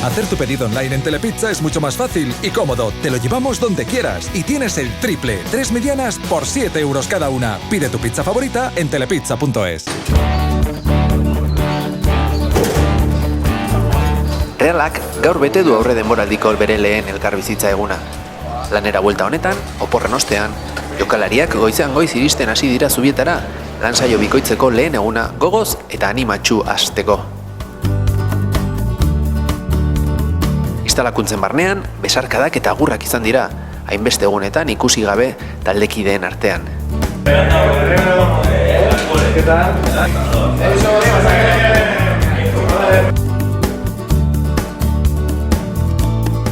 Hacer tu pedido online en Telepizza es mucho más fácil y cómodo. Te lo llevamos donde quieras y tienes el triple. 3 medianas por 7 euros cada una. Pide tu pizza favorita en telepizza.es. Realak gaur bete du aurre denboraldiko bere lehen elkarbizitza eguna. Lanera buelta honetan, oporren ostean, jokalariak goizean goiz iristen hasi dira Zubietara, lan saio bikoitzeko lehen eguna gogoz eta animatsu hasteko. Instalakuntzen barnean, besarkadak eta agurrak izan dira, hainbeste egunetan ikusi gabe taldekideen artean.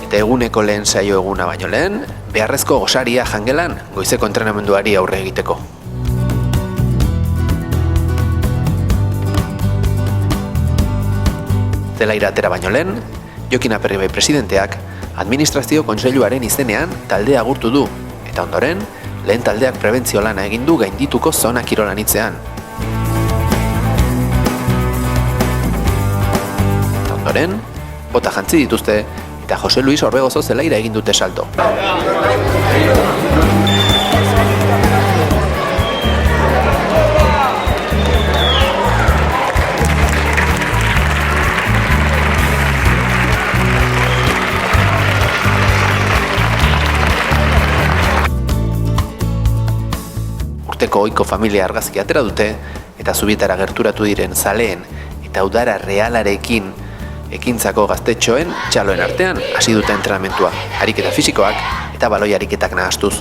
Eta eguneko lehen saio eguna baino lehen, beharrezko gosaria jangelan goizeko entrenamenduari aurre egiteko. Zelaira atera baino lehen, Jokin Aperribai presidenteak administrazio kontseiluaren izenean taldea agurtu du, eta ondoren, lehen taldeak prebentzio lana egin du gaindituko zona kirolan hitzean. Eta ondoren, bota jantzi dituzte, eta Jose Luis Orbegozo zelaira egin dute salto. Urteko ohiko familia argazki atera dute, eta Zubietara gerturatu diren zaleen eta udara realarekin ekintzako gaztetxoen txaloen artean hasi dute entrenamentua, ariketa fisikoak eta baloi ariketak nahastuz.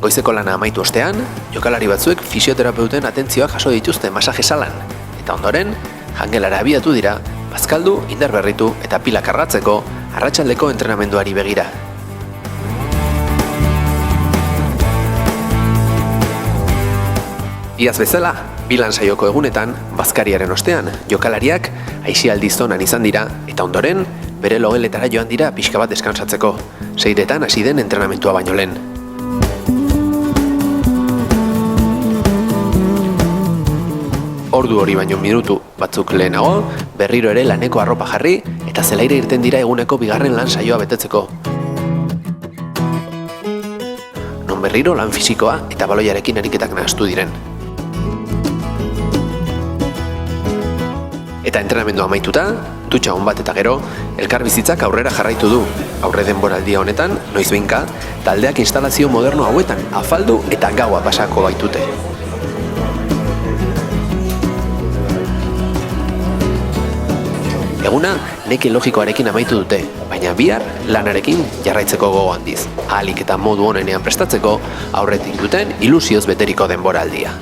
Goizeko lana amaitu ostean, jokalari batzuek fisioterapeuten atentzioak jaso dituzte masaje salan, eta ondoren, jangelara abiatu dira, bazkaldu, indar berritu eta pila kargatzeko arratsaldeko entrenamenduari begira. Iaz bezala, bilan saioko egunetan, bazkariaren ostean, jokalariak aisialdi zonan izan dira eta ondoren, bere logeletara joan dira pixka bat deskansatzeko, 6etan hasi den entrenamentua baino lehen. Ordu hori baino minutu batzuk lehenago, berriro ere laneko arropa jarri eta zelaira irten dira eguneko bigarren lan saioa betetzeko. Non berriro lan fisikoa eta baloiarekin ariketak nahastu diren. Eta entrenamendu amaituta, dutxa on bat eta gero, elkarbizitzak aurrera jarraitu du. Aurre denboraldia honetan, noizbehinka, taldeak instalazio moderno hauetan afaldu eta gaua pasako baitute. Eguna neke logikoarekin amaitu dute, baina bihar lanarekin jarraitzeko gogo handiz. Ahalik eta modu onenean prestatzeko aurretik duten ilusioz beteriko denboraldia.